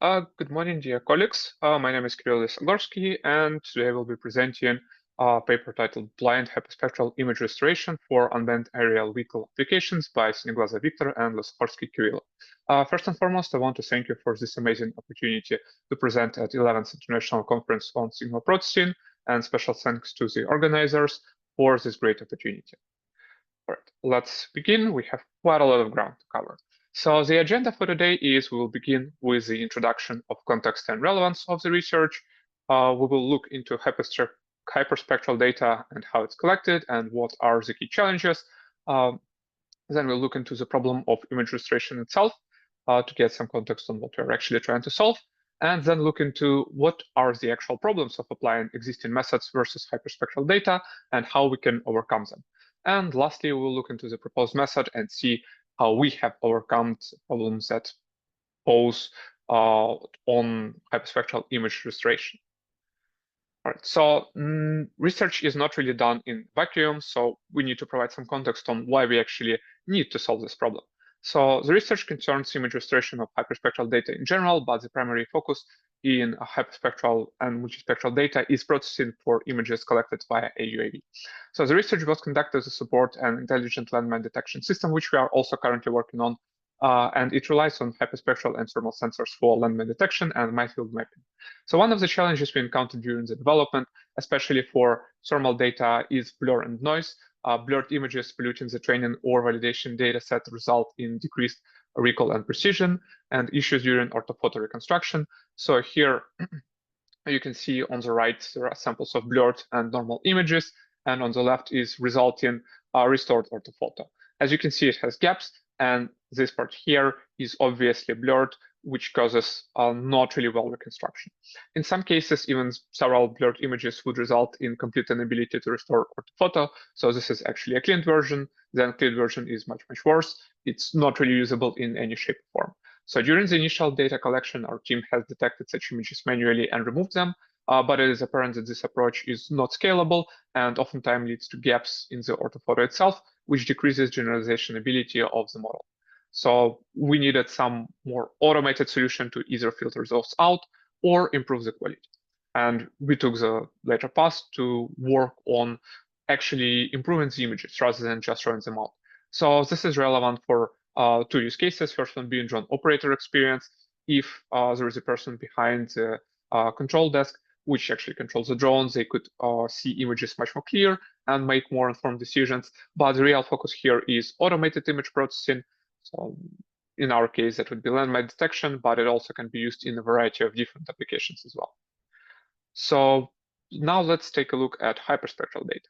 Good morning, dear colleagues. My name is Kyrylo Lesohorskyi, and today I will be presenting a paper titled Blind Hyperspectral Image Restoration for Unmanned Aerial Vehicle Applications by Sineglazov Victor and Lesohorskyi Kyrylo. First and foremost, I want to thank you for this amazing opportunity to present at 11th International Conference on Signal Processing, and special thanks to the organizers for this great opportunity. All right, let's begin. We have quite a lot of ground to cover. So the agenda for today is we will begin with the introduction of context and relevance of the research. We will look into hyperspectral data and how it's collected and what are the key challenges. Then we'll look into the problem of image restoration itself to get some context on what we're actually trying to solve, and then look into what are the actual problems of applying existing methods versus hyperspectral data and how we can overcome them. And lastly, we'll look into the proposed method and see how we have overcome problems that pose on hyperspectral image restoration. All right, so research is not really done in vacuum, so we need to provide some context on why we actually need to solve this problem. So the research concerns image restoration of hyperspectral data in general, but the primary focus in hyperspectral and multispectral data is processing for images collected via a UAV. So the research was conducted to support an intelligent landmine detection system, which we are also currently working on, and it relies on hyperspectral and thermal sensors for landmine detection and minefield mapping. So one of the challenges we encountered during the development, especially for thermal data, is blur and noise. Blurred images polluting the training or validation data set result in decreased recall and precision, and issues during orthophoto reconstruction. So here you can see on the right there are samples of blurred and normal images, and on the left is resulting restored orthophoto. As you can see, it has gaps, and this part here is obviously blurred, which causes not really well reconstruction. In some cases, even several blurred images would result in complete inability to restore orthophoto. So this is actually a clean version. The unclean version is much, much worse. It's not really usable in any shape or form. So during the initial data collection, our team has detected such images manually and removed them. But it is apparent that this approach is not scalable and oftentimes leads to gaps in the orthophoto itself, which decreases generalization ability of the model. So we needed some more automated solution to either filter those out or improve the quality. And we took the latter path to work on actually improving the images rather than just throwing them out. So this is relevant for two use cases. First one being drone operator experience. If there is a person behind the control desk, which actually controls the drones, they could see images much more clear and make more informed decisions. But the real focus here is automated image processing. So in our case, that would be landmine detection, but it also can be used in a variety of different applications as well. So now let's take a look at hyperspectral data.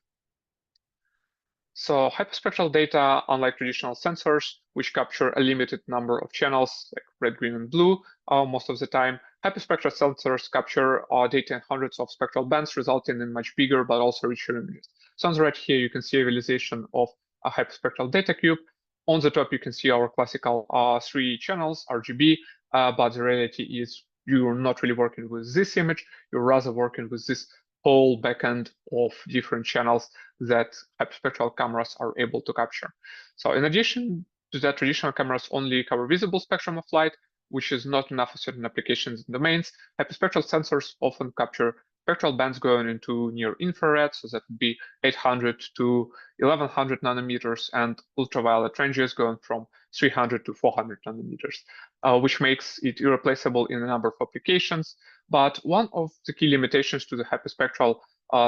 So hyperspectral data, unlike traditional sensors, which capture a limited number of channels, like red, green, and blue, most of the time, hyperspectral sensors capture data in hundreds of spectral bands, resulting in much bigger but also richer images. So on the right here, you can see a visualization of a hyperspectral data cube. On the top, you can see our classical 3 channels, RGB, but the reality is you're not really working with this image, you're rather working with this whole backend of different channels that hyperspectral cameras are able to capture. So in addition to that, traditional cameras only cover visible spectrum of light, which is not enough for certain applications and domains. Hyperspectral sensors often capture spectral bands going into near infrared, so that would be 800 to 1100 nanometers, and ultraviolet ranges going from 300 to 400 nanometers, which makes it irreplaceable in a number of applications. But one of the key limitations to the hyperspectral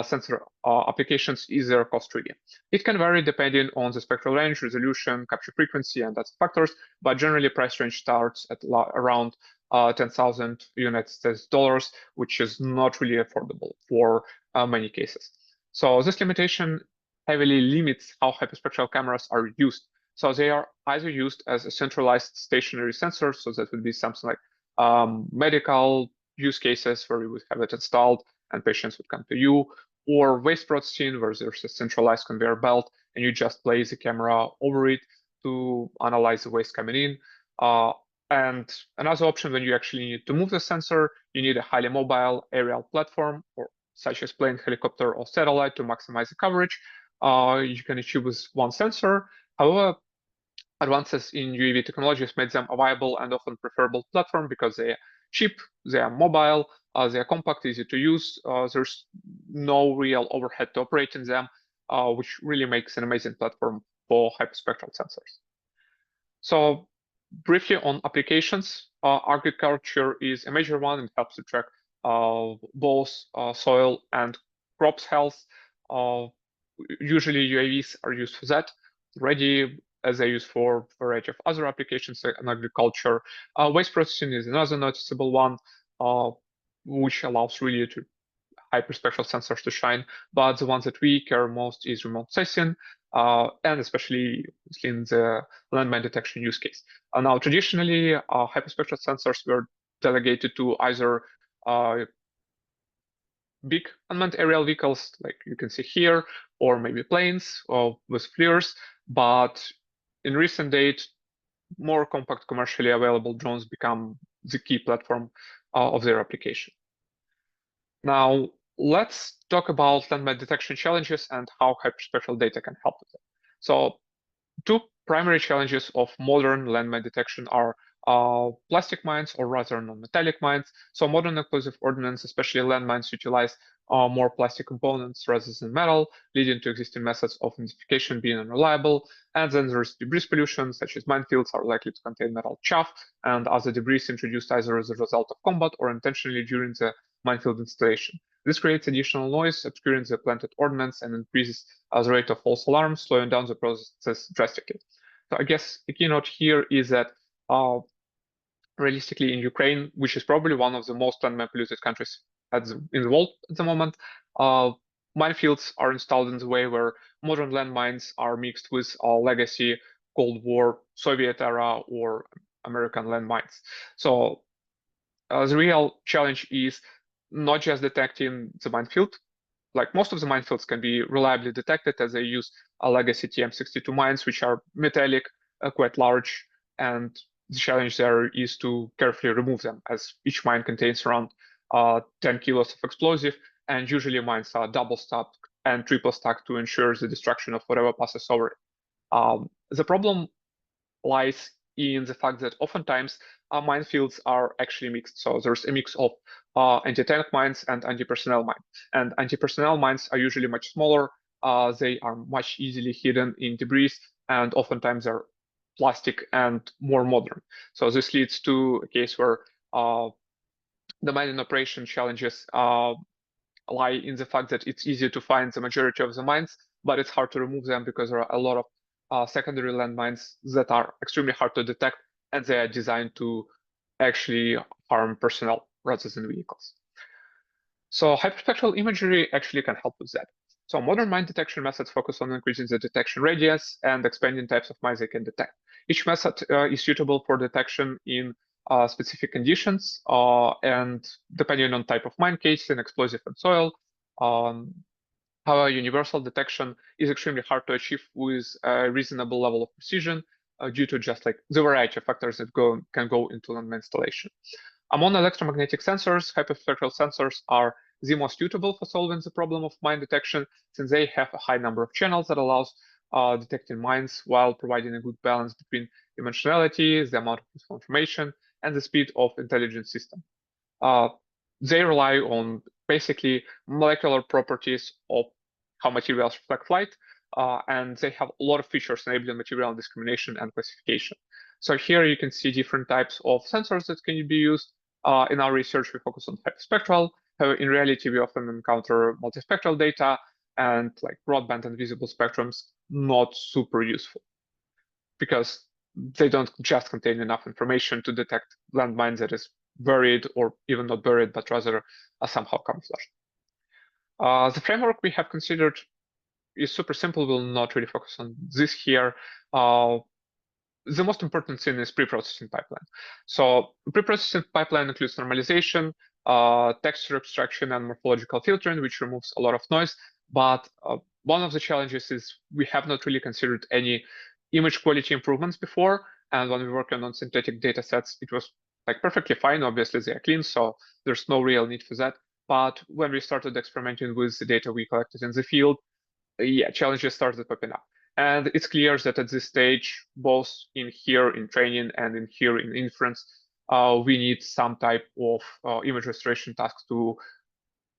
sensor applications is their cost really. It can vary depending on the spectral range, resolution, capture frequency, and other factors, but generally price range starts at around 10,000 United States dollars, which is not really affordable for many cases. So this limitation heavily limits how hyperspectral cameras are used. So they are either used as a centralized stationary sensor, so that would be something like medical use cases where we would have it installed and patients would come to you, or waste processing where there's a centralized conveyor belt and you just place the camera over it to analyze the waste coming in. And another option, when you actually need to move the sensor, you need a highly mobile aerial platform, or such as plane, helicopter, or satellite to maximize the coverage. You can achieve with one sensor. However, advances in UAV technologies made them a viable and often preferable platform because they cheap, they are mobile, they are compact, easy to use. There's no real overhead to operate in them, which really makes an amazing platform for hyperspectral sensors. So briefly on applications, agriculture is a major one. It helps to track both soil and crops health. Usually UAVs are used for that already, as they use for a variety of other applications in agriculture. Waste processing is another noticeable one, which allows really to hyperspectral sensors to shine, but the ones that we care most is remote sensing, and especially in the landmine detection use case. Now, traditionally, hyperspectral sensors were delegated to either big unmanned aerial vehicles, like you can see here, or maybe planes with FLIRs, but in recent days, more compact commercially available drones become the key platform of their application. Now, let's talk about landmine detection challenges and how hyperspectral data can help with it. So, two primary challenges of modern landmine detection are plastic mines, or rather non-metallic mines. So modern explosive ordnance, especially landmines, utilize more plastic components rather than metal, leading to existing methods of identification being unreliable. And then there's debris pollution, such as minefields are likely to contain metal chaff and other debris introduced either as a result of combat or intentionally during the minefield installation. This creates additional noise, obscuring the planted ordnance, and increases the rate of false alarms, slowing down the process drastically. So I guess the keynote here is that realistically in Ukraine, which is probably one of the most landmine polluted countries in the world at the moment, minefields are installed in the way where modern landmines are mixed with legacy Cold War, Soviet era, or American landmines. So the real challenge is not just detecting the minefield. Like most of the minefields can be reliably detected as they use legacy TM62 mines, which are metallic, quite large, and the challenge there is to carefully remove them, as each mine contains around 10 kilos of explosive, and usually mines are double stacked and triple stacked to ensure the destruction of whatever passes over it. The problem lies in the fact that oftentimes minefields are actually mixed. So there's a mix of anti-tank mines and anti-personnel mines. And anti-personnel mines are usually much smaller. They are much easily hidden in debris, and oftentimes they're plastic and more modern. So this leads to a case where the mining operation challenges lie in the fact that it's easier to find the majority of the mines, but it's hard to remove them because there are a lot of secondary landmines that are extremely hard to detect, and they are designed to actually harm personnel rather than vehicles. So hyperspectral imagery actually can help with that. So modern mine detection methods focus on increasing the detection radius and expanding types of mines they can detect. Each method is suitable for detection in specific conditions and depending on type of mine case and explosive and soil. However, universal detection is extremely hard to achieve with a reasonable level of precision due to just like the variety of factors that can go into landmine installation. Among electromagnetic sensors, hyperspectral sensors are the most suitable for solving the problem of mine detection, since they have a high number of channels that allows detecting mines while providing a good balance between dimensionality, the amount of useful information, and the speed of intelligence system. They rely on basically molecular properties of how materials reflect light, and they have a lot of features enabling material discrimination and classification. So here you can see different types of sensors that can be used. In our research, we focus on hyperspectral. However, in reality, we often encounter multispectral data, and like broadband and visible spectrums, not super useful because they don't just contain enough information to detect landmines that is buried or even not buried, but rather somehow camouflaged. The framework we have considered is super simple. We'll not really focus on this here. The most important thing is pre-processing pipeline. So pre-processing pipeline includes normalization, texture abstraction, and morphological filtering, which removes a lot of noise. But one of the challenges is we have not really considered any image quality improvements before. And when we worked on synthetic data sets, it was like perfectly fine. Obviously, they are clean, so there's no real need for that. But when we started experimenting with the data we collected in the field, yeah, challenges started popping up. And it's clear that at this stage, both in here in training and in here in inference, we need some type of image restoration task to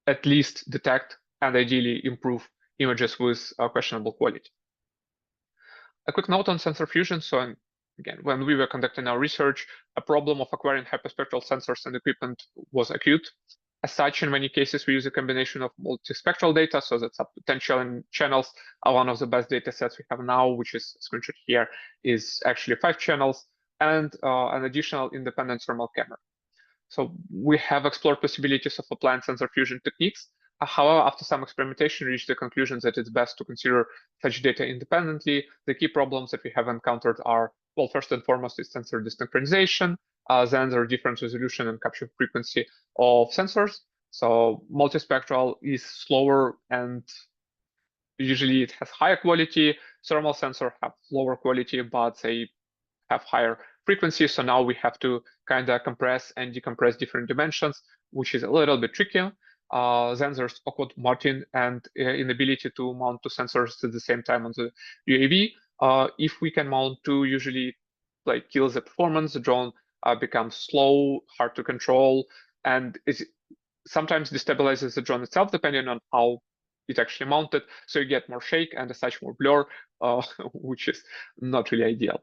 at least detect and ideally improve images with questionable quality. A quick note on sensor fusion. So again, when we were conducting our research, a problem of acquiring hyperspectral sensors and equipment was acute. As such, in many cases, we use a combination of multispectral data, so that's up to 10 channels. One of the best data sets we have now, which is screenshot here, is actually 5 channels, and an additional independent thermal camera. So we have explored possibilities of applying sensor fusion techniques. However, after some experimentation, we reached the conclusion that it's best to consider such data independently. The key problems that we have encountered are, well, first and foremost, is sensor desynchronization. Then there are different resolution and capture frequency of sensors. So multispectral is slower and usually it has higher quality. Thermal sensor have lower quality, but they have higher frequency. So now we have to kind of compress and decompress different dimensions, which is a little bit tricky. Then there's awkward mounting and inability to mount 2 sensors at the same time on the UAV. If we can mount 2, usually like kills the performance. The drone becomes slow, hard to control, and it sometimes destabilizes the drone itself, depending on how it actually mounted. So you get more shake and as such more blur, which is not really ideal.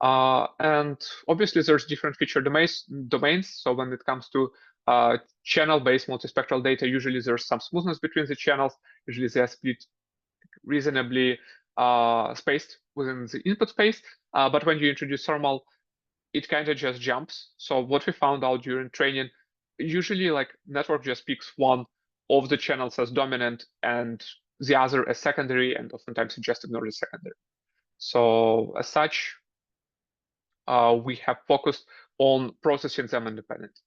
And obviously there's different feature domains. So when it comes to channel-based multispectral data, usually there's some smoothness between the channels. Usually they are split reasonably spaced within the input space. But when you introduce thermal, it kind of just jumps. So what we found out during training, usually like network just picks one of the channels as dominant and the other as secondary, and oftentimes it just ignores the secondary. So as such, we have focused on processing them independently.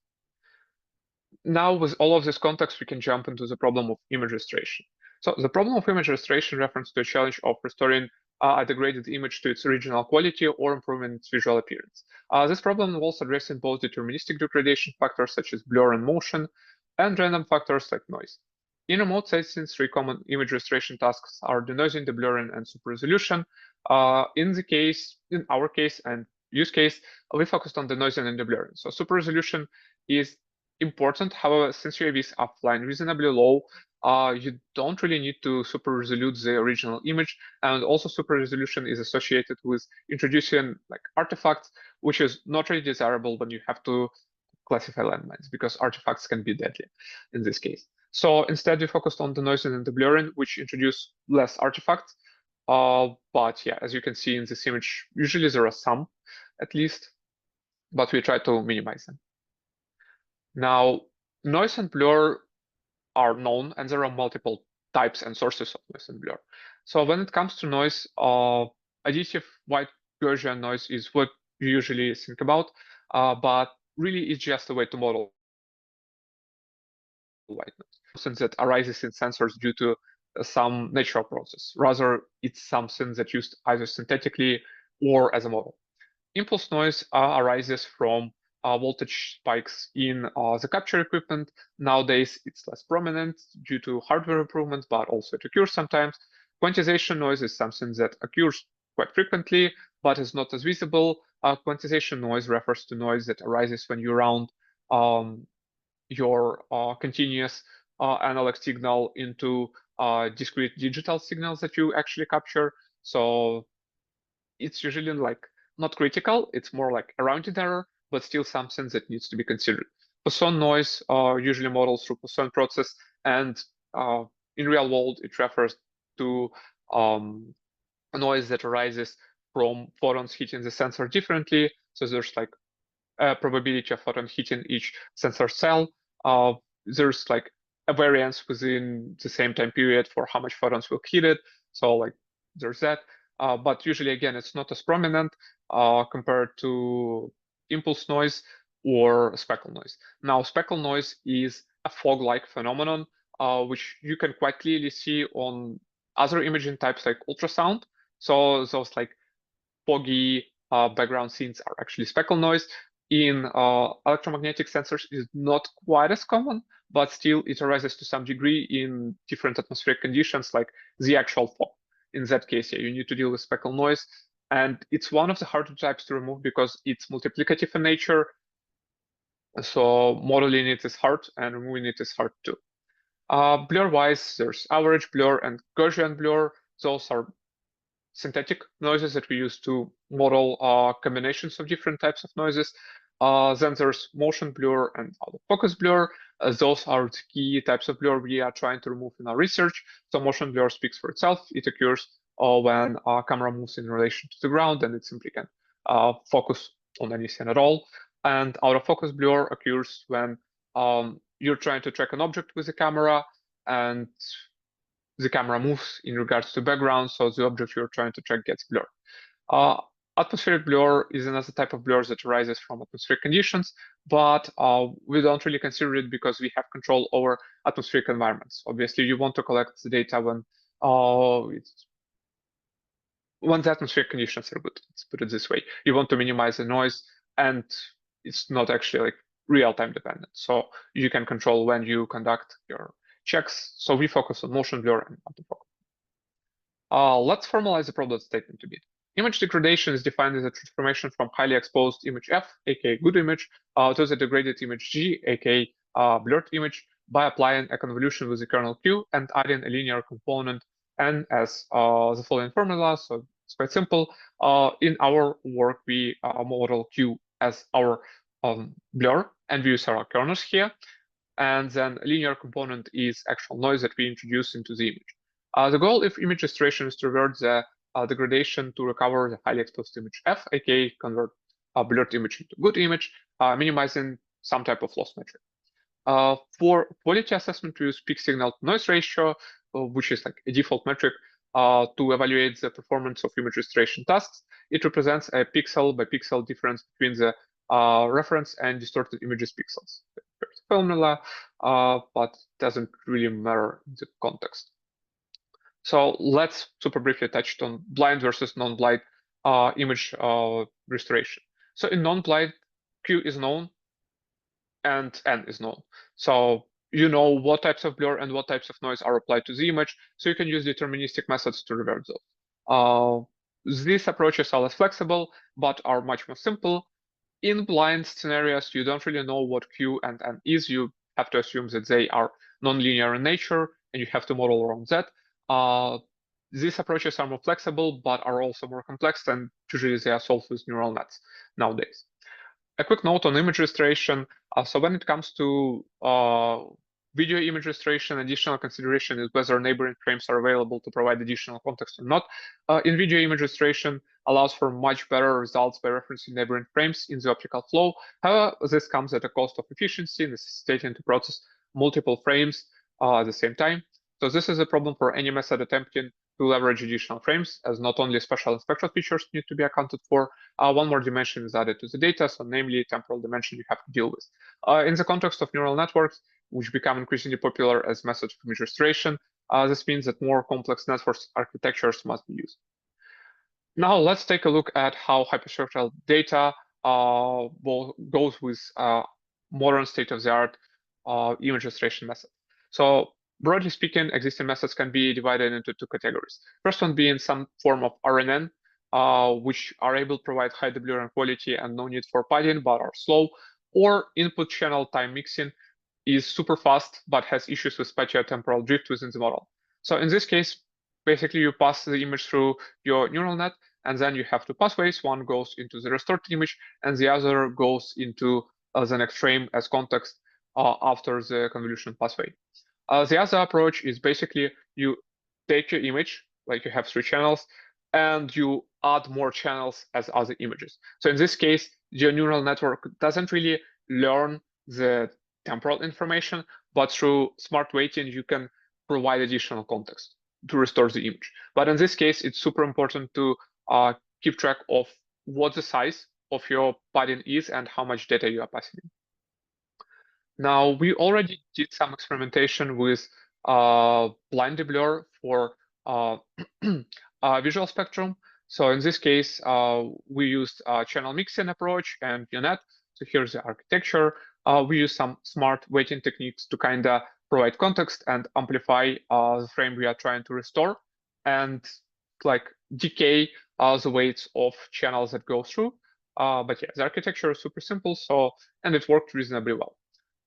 Now, with all of this context, we can jump into the problem of image restoration. So the problem of image restoration refers to a challenge of restoring a degraded image to its original quality or improving its visual appearance. This problem involves addressing both deterministic degradation factors such as blur and motion, and random factors like noise. In remote settings, 3 common image restoration tasks are denoising, deblurring, and super resolution. In our case and use case, we focused on denoising and deblurring. So super resolution is important. However, since UAVs are flying reasonably low, you don't really need to super resolute the original image, and also super resolution is associated with introducing like artifacts, which is not really desirable when you have to classify landmines, because artifacts can be deadly in this case. So instead, we focused on denoising and deblurring, which introduce less artifacts. But yeah, as you can see in this image, usually there are some, at least, but we try to minimize them. Now, noise and blur are known, and there are multiple types and sources of noise and blur. So when it comes to noise, additive white Gaussian noise is what you usually think about, but really it's just a way to model white noise. Something that arises in sensors due to some natural process. Rather, it's something that's used either synthetically or as a model. Impulse noise arises from voltage spikes in the capture equipment. Nowadays, it's less prominent due to hardware improvements, but also it occurs sometimes. Quantization noise is something that occurs quite frequently, but is not as visible. Quantization noise refers to noise that arises when you round your continuous analog signal into discrete digital signals that you actually capture. So it's usually like not critical, it's more like a rounding error, but still something that needs to be considered. Poisson noise usually models through Poisson process, and in real world, it refers to a noise that arises from photons hitting the sensor differently. So there's like a probability of photon hitting each sensor cell. There's like a variance within the same time period for how much photons will hit it. So like there's that. But usually, again, it's not as prominent compared to impulse noise or speckle noise. Now, speckle noise is a fog-like phenomenon, which you can quite clearly see on other imaging types like ultrasound. So those like foggy background scenes are actually speckle noise. In electromagnetic sensors, is not quite as common, but still it arises to some degree in different atmospheric conditions, like the actual fog. In that case, yeah, you need to deal with speckle noise, and it's one of the harder types to remove because it's multiplicative in nature. So modeling it is hard and removing it is hard too. Blur-wise, there's average blur and Gaussian blur. Those are synthetic noises that we use to model combinations of different types of noises. Then there's motion blur and out of focus blur. Those are the key types of blur we are trying to remove in our research. So motion blur speaks for itself. It occurs when a camera moves in relation to the ground and it simply can focus on anything at all. And out of focus blur occurs when you're trying to track an object with the camera and the camera moves in regards to background, so the object you're trying to track gets blurred. Uh, Atmospheric blur is another type of blur that arises from atmospheric conditions, but we don't really consider it because we have control over atmospheric environments. Obviously, you want to collect the data when the atmospheric conditions are good. Let's put it this way. You want to minimize the noise, and it's not actually like real-time dependent. So you can control when you conduct your checks. So we focus on motion blur and autofocus. Let's formalize the problem statement a bit. Image degradation is defined as a transformation from highly exposed image F, aka good image, to the degraded image G, aka blurred image, by applying a convolution with the kernel Q and adding a linear component N as the following formula. So it's quite simple. In our work, we model Q as our blur, and we use our kernels here. And then a linear component is actual noise that we introduce into the image. The goal of image restoration is to revert the degradation to recover the highly exposed image F, aka convert a blurred image into good image, minimizing some type of loss metric. For quality assessment, we use peak signal to noise ratio, which is like a default metric to evaluate the performance of image restoration tasks. It represents a pixel by pixel difference between the reference and distorted images pixels. There's a formula, but doesn't really matter in the context. So let's super briefly touch on blind versus non-blind image restoration. So in non-blind, Q is known and N is known. So you know what types of blur and what types of noise are applied to the image, so you can use deterministic methods to revert those. These approaches are less flexible, but are much more simple. In blind scenarios, you don't really know what Q and N is. You have to assume that they are nonlinear in nature, and you have to model around that. These approaches are more flexible, but are also more complex, and usually they are solved with neural nets nowadays. A quick note on image restoration. So when it comes to video image restoration, additional consideration is whether neighboring frames are available to provide additional context or not. In video image restoration allows for much better results by referencing neighboring frames in the optical flow. However, this comes at a cost of efficiency, necessitating to process multiple frames at the same time. So this is a problem for any method attempting to leverage additional frames, as not only special and spectral features need to be accounted for, one more dimension is added to the data, so namely temporal dimension you have to deal with. In the context of neural networks, which become increasingly popular as methods of image restoration, this means that more complex network architectures must be used. Now let's take a look at how hyperspectral data goes with modern state-of-the-art image restoration methods. So broadly speaking, existing methods can be divided into two categories. First one being some form of RNN, which are able to provide high WRN quality and no need for padding, but are slow, or input channel time mixing is super fast, but has issues with spatiotemporal drift within the model. So in this case, basically you pass the image through your neural net, and then you have two pathways. One goes into the restored image, and the other goes into the next frame as context after the convolution pathway. The other approach is basically you take your image, like you have three channels, and you add more channels as other images. So in this case, your neural network doesn't really learn the temporal information, but through smart weighting, you can provide additional context to restore the image. But in this case, it's super important to keep track of what the size of your padding is and how much data you are passing in. Now, we already did some experimentation with blind blur for visual spectrum. So in this case, we used a channel mixing approach and UNet. So here's the architecture. We use some smart weighting techniques to kind of provide context and amplify the frame we are trying to restore, and like decay the weights of channels that go through. But yeah, the architecture is super simple, and it worked reasonably well,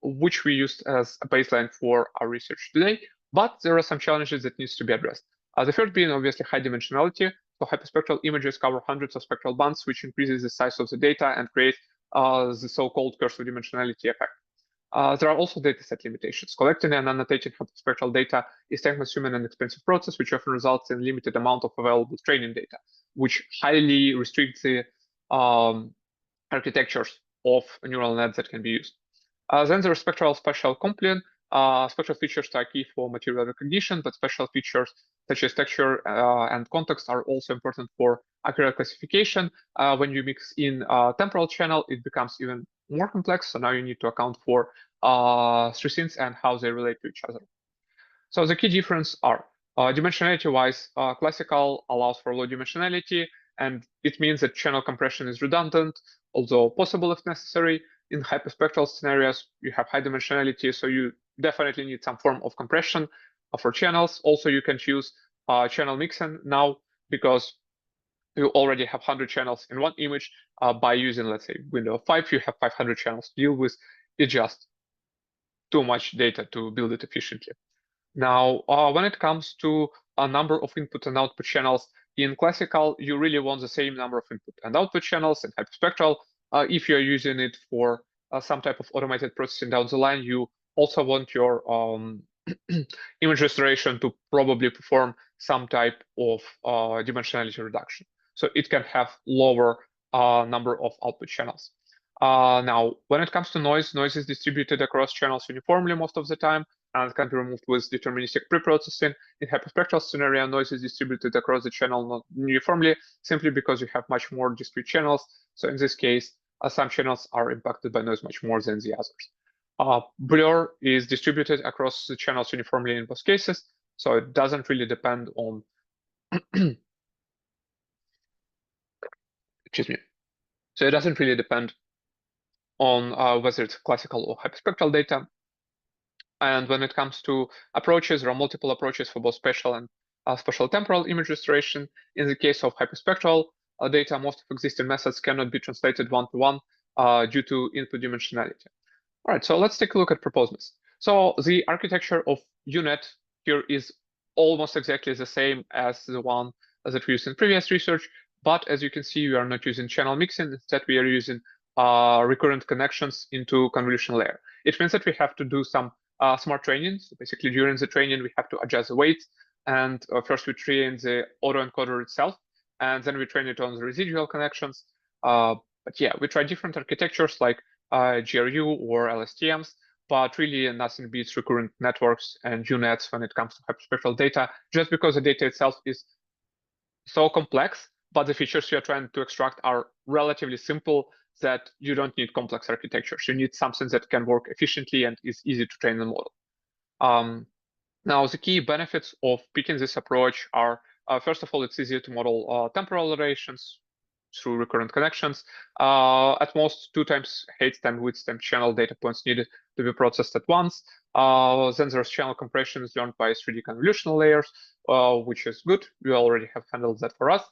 which we used as a baseline for our research today. But there are some challenges that needs to be addressed. The first being obviously high dimensionality. So hyperspectral images cover hundreds of spectral bands, which increases the size of the data and creates the so-called curse of dimensionality effect. There are also dataset limitations. Collecting and annotating hyperspectral data is time-consuming and expensive process, which often results in limited amount of available training data, which highly restricts the architectures of neural nets that can be used. Then there is spectral spatial complement. Spectral features are key for material recognition, but special features such as texture and context are also important for accurate classification. When you mix in temporal channel, it becomes even more complex. So now you need to account for three things and how they relate to each other. So the key difference are dimensionality-wise, classical allows for low dimensionality, and it means that channel compression is redundant, although possible if necessary. In hyperspectral scenarios, you have high dimensionality, so you definitely need some form of compression for channels. Also, you can choose channel mixing now because you already have 100 channels in one image. By using, let's say, window of 5, you have 500 channels to deal with. It's just too much data to build it efficiently. Now, when it comes to a number of input and output channels, in classical, you really want the same number of input and output channels. In hyperspectral, if you're using it for some type of automated processing down the line, you also want your image restoration to probably perform some type of dimensionality reduction. So it can have lower number of output channels. Now, when it comes to noise, noise is distributed across channels uniformly most of the time, and can be removed with deterministic preprocessing. In hyperspectral scenario, noise is distributed across the channel not uniformly, simply because you have much more discrete channels. So in this case, some channels are impacted by noise much more than the others. Blur is distributed across the channels uniformly in both cases, so it doesn't really depend on excuse me. So it doesn't really depend on whether it's classical or hyperspectral data. And when it comes to approaches, there are multiple approaches for both spatial and spatial temporal image restoration. In the case of hyperspectral data, most of existing methods cannot be translated one-to-one due to input dimensionality. All right, so let's take a look at proposals. So the architecture of UNet here is almost exactly the same as the one that we used in previous research, but as you can see, we are not using channel mixing. Instead, we are using recurrent connections into convolution layer. It means that we have to do some smart training. So basically, during the training, we have to adjust the weights, and first we train the autoencoder itself, and then we train it on the residual connections. But yeah, we try different architectures like GRU or LSTMs, but really nothing beats recurrent networks and UNets when it comes to hyperspectral data, just because the data itself is so complex, but the features you're trying to extract are relatively simple that you don't need complex architectures. You need something that can work efficiently and is easy to train the model. Now, the key benefits of picking this approach are, first of all, it's easier to model temporal relations through recurrent connections. At most 2 times height time width time channel data points needed to be processed at once. Then there's channel compression is learned by 3D convolutional layers, which is good. We already have handled that for us.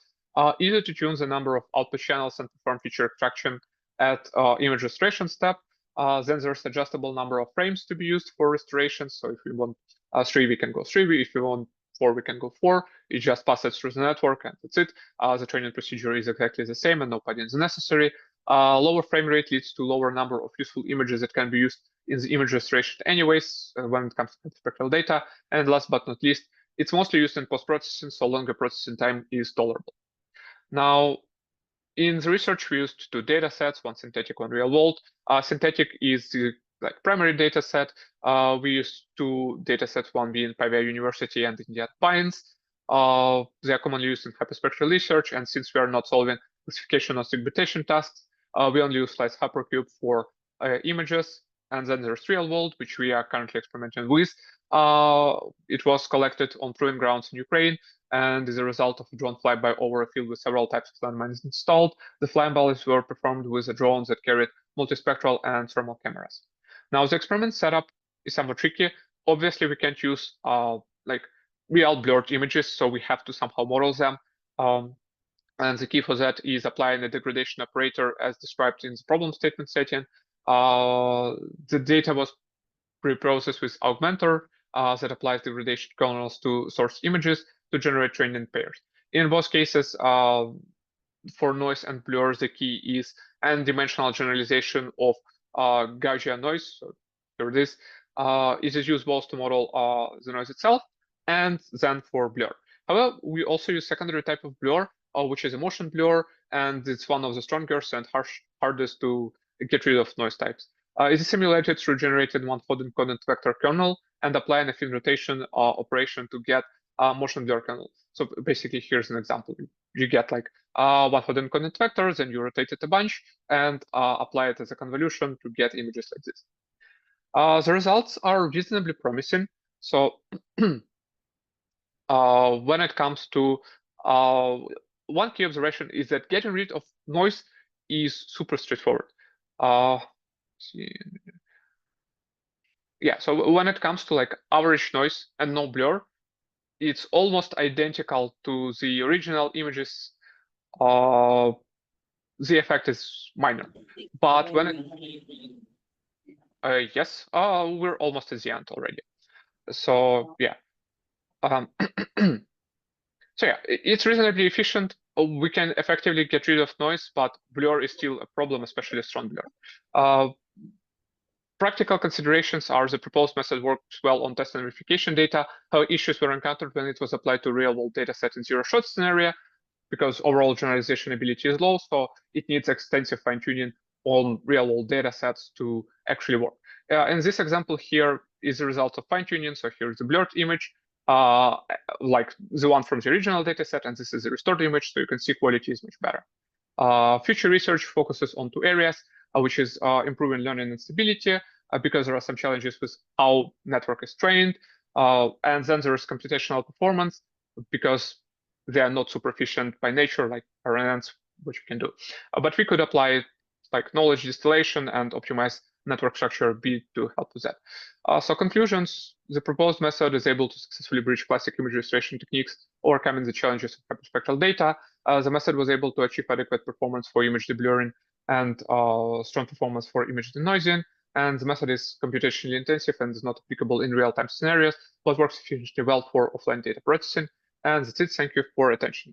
Easy to tune the number of output channels and perform feature extraction at image restoration step. Then there's adjustable number of frames to be used for restoration. So if we want 3, we can go 3. If we want 4, we can go 4. It just passes through the network and that's it. The training procedure is exactly the same and no padding is necessary. Lower frame rate leads to lower number of useful images that can be used in the image restoration anyways when it comes to spectral data. And last but not least, it's mostly used in post-processing, so longer processing time is tolerable. Now, in the research, we used 2 data sets, one synthetic, one real world. Synthetic is the primary data set. We used 2 data sets, one being Pavia University and India Pines. They are commonly used in hyperspectral research, and since we are not solving classification or segmentation tasks, we only use slice hypercube for images. And then there's real world, which we are currently experimenting with. It was collected on proving grounds in Ukraine and is a result of a drone flyby over a field with several types of landmines installed. The flybys were performed with a drone that carried multispectral and thermal cameras. Now, the experiment setup is somewhat tricky. Obviously, we can't use real blurred images, so we have to somehow model them. And the key for that is applying a degradation operator as described in the problem statement setting. The data was pre-processed with augmenter that applies degradation kernels to source images to generate training pairs. In both cases, for noise and blur, the key is n-dimensional generalization of Gaussian noise. So here it is. It is used both to model the noise itself and then for blur. However, we also use secondary type of blur, which is a motion blur, and it's one of the strongest and hardest to get rid of noise types. It is simulated through generated one-hot encoded vector kernel and applying a fin rotation operation to get motion blur kernel. So basically, here's an example. You get like one-hot encoded vectors, and you rotate it a bunch and apply it as a convolution to get images like this. The results are reasonably promising. So when it comes to one key observation is that getting rid of noise is super straightforward. Yeah, so when it comes to like average noise and no blur, it's almost identical to the original images. The effect is minor, but when it, yes, we're almost at the end already. So yeah, so yeah, it's reasonably efficient. We can effectively get rid of noise, but blur is still a problem, especially strong blur. Practical considerations are the proposed method works well on test and verification data. How issues were encountered when it was applied to real-world data set in zero-shot scenario, because overall generalization ability is low, so it needs extensive fine-tuning on real-world data sets to actually work. And this example here is the result of fine-tuning. So here's the blurred image, like the one from the original data set, and this is the restored image, so you can see quality is much better. Future research focuses on two areas, which is improving learning and stability, because there are some challenges with how network is trained. And then there is computational performance, because they are not super efficient by nature, like RNNs, which we can do. But we could apply like knowledge distillation and optimize network structure B to help with that. So conclusions, the proposed method is able to successfully bridge classic image registration techniques, overcoming the challenges of hyperspectral data. The method was able to achieve adequate performance for image deblurring and strong performance for image denoising. And the method is computationally intensive and is not applicable in real-time scenarios, but works efficiently well for offline data processing. And that's it. Thank you for attention.